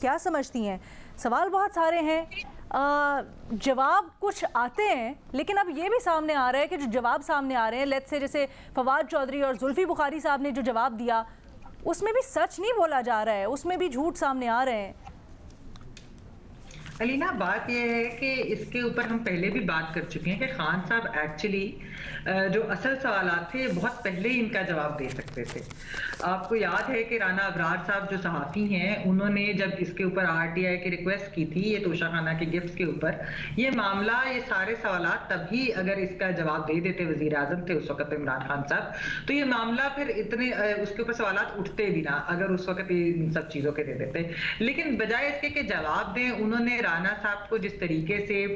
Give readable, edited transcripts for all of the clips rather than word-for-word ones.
क्या समझती हैं? सवाल बहुत सारे हैं, जवाब कुछ आते हैं, लेकिन अब ये भी सामने आ रहा है कि जो जवाब सामने आ रहे हैं, लेट्स से जैसे फवाद चौधरी और जुल्फी बुखारी साहब ने जो जवाब दिया उसमें भी सच नहीं बोला जा रहा है, उसमें भी झूठ सामने आ रहे हैं। अलीना, बात यह है कि इसके ऊपर हम पहले भी बात कर चुके हैं कि खान साहब एक्चुअली जो असल सवालात थे बहुत पहले ही इनका जवाब दे सकते थे। आपको याद है कि राना अबरार साहब जो सहाफ़ी हैं, उन्होंने जब इसके ऊपर आरटीआई की रिक्वेस्ट की थी, ये तोशा खाना के गिफ्ट के ऊपर, ये मामला, ये सारे सवालात तभी अगर इसका जवाब दे देते वज़ीर आज़म थे उस वक्त इमरान खान साहब, तो ये मामला फिर इतने उसके ऊपर सवालात उठते भी ना, अगर उस वक्त इन सब चीज़ों के दे देते। लेकिन बजाय इसके कि जवाब दें, उन्होंने राना साहब को जिस तरीके से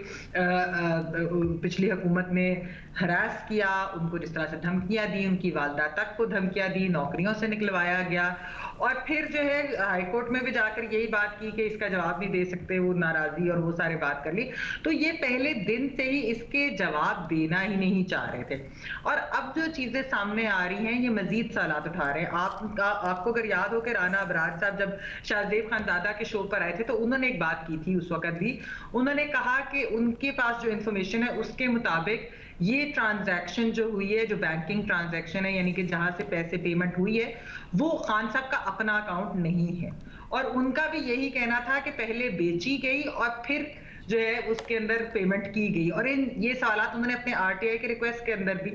पिछली हुकूमत ने हरास किया, उनको जिस तरह से धमकियां दी, उनकी वालदा तक को धमकियां दी, नौकरियों से निकलवाया गया, और फिर जो है हाईकोर्ट में भी जाकर यही बात की कि इसका जवाब नहीं दे सकते, वो नाराजगी और वो सारी बात कर ली। तो ये पहले दिन से ही इसके जवाब देना ही नहीं चाह रहे थे, और अब जो चीजें सामने आ रही हैं ये मजीद सवालात उठा रहे हैं। आपको अगर याद हो कि राना अबरार साहब जब शाहजेब खान दादा के शो पर आए थे तो उन्होंने एक बात की थी उस वक्त भी, उन्होंने कहा कि उनके पास जो इंफॉर्मेशन है उसके मुताबिक ये ट्रांजैक्शन जो हुई है, जो बैंकिंग ट्रांजैक्शन है, यानी कि जहां से पैसे पेमेंट हुई है, वो खान साहब का अपना अकाउंट नहीं है। और उनका भी यही कहना था कि पहले बेची गई और फिर जो है उसके अंदर पेमेंट की गई। और ये सवालात उन्होंने अपने आरटीआई के रिक्वेस्ट के अंदर भी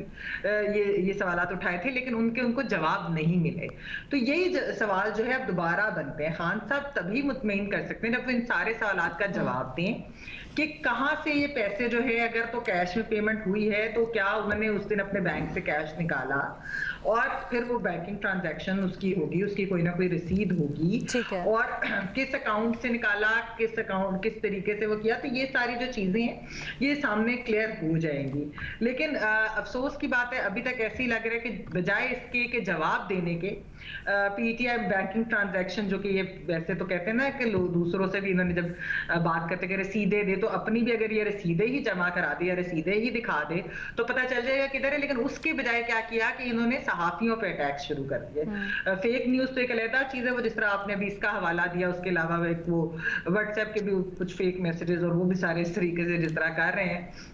ये सवालात उठाए थे, लेकिन उनको जवाब नहीं मिले। तो यही सवाल जो है अब दोबारा बनते हैं। खान साहब तभी मुतमईन कर सकते हैं जब वो इन सारे सवालात का जवाब दें कि कहां से ये पैसे जो है, अगर तो कैश में पेमेंट हुई है तो क्या उन्होंने उस दिन अपने बैंक से कैश निकाला, और फिर वो बैंकिंग ट्रांजैक्शन उसकी होगी, उसकी कोई ना कोई रसीद होगी, और किस अकाउंट से निकाला, किस तरीके से वो किया। तो ये सारी जो चीजें हैं ये सामने क्लियर हो जाएंगी। लेकिन अफसोस की बात है, अभी तक ऐसे ही लग रहा है कि बजाय इसके के जवाब देने के, पीटीआई बैंकिंग ट्रांजैक्शन जो कि ये वैसे तो कहते हैं ना कि दूसरों से भी इन्होंने जब बात करते कि रसीदें दे, तो अपनी भी अगर ये रसीदें ही जमा करा दे या रसीदें ही दिखा दे तो पता चल जाएगा किधर है। लेकिन उसके बजाय क्या किया कि इन्होंने सहाफियों पे अटैक शुरू कर दिए। फेक न्यूज तो एक अलग चीज है, वो जिस तरह आपने अभी इसका हवाला दिया, उसके अलावा वो व्हाट्सएप के भी कुछ फेक मैसेजेस और वो भी सारे इस तरीके से जिस तरह कर रहे हैं,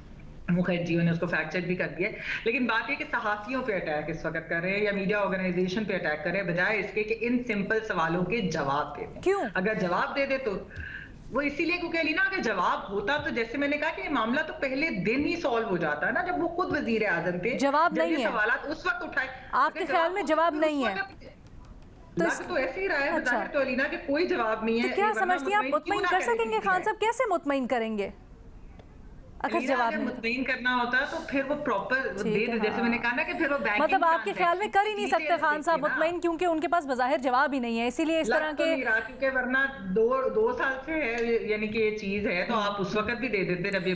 मुखर्जी ने उसको फैक्ट चेक भी कर दिया। लेकिन बात है कि सहाफियों पे अटैक इस वक्त कर रहे हैं या मीडिया ऑर्गेनाइजेशन पे अटैक कर रहे हैं, बजाय इसके कि इन सिंपल सवालों के जवाब दे दें। क्यों? अगर जवाब दे दे तो वो इसीलिए क्योंकि अलीना, अगर जवाब होता तो जैसे मैंने कहा कि ये मामला तो पहले दिन ही सॉल्व हो जाता है ना, जब वो खुद वजीर आजम थे। जवाब नहीं है, सवालात उस वक्त उठाए। आपके ख्याल में जवाब नहीं है? तो ऐसे ही रहा है। अच्छा। तो अलीना के कोई जवाब नहीं है। तो क्या समझती हैं आप मुतमईन कर सकेंगे? खान साहब कैसे मुतमईन करेंगे अगर जवाब नहीं? मुतमईन करना होता है तो फिर वो प्रॉपर दे, जैसे मैंने कहा ना कि फिर वो बैंकिंग, मतलब आपके ख्याल में कर ही नहीं सकते खान साहब मुतमईन, क्योंकि उनके पास बज़ाहिर जवाब ही नहीं है, इसीलिए इस तरह के, क्योंकि वरना 2 साल से है, यानी कि ये चीज है, तो आप उस वक्त भी दे देते जब ये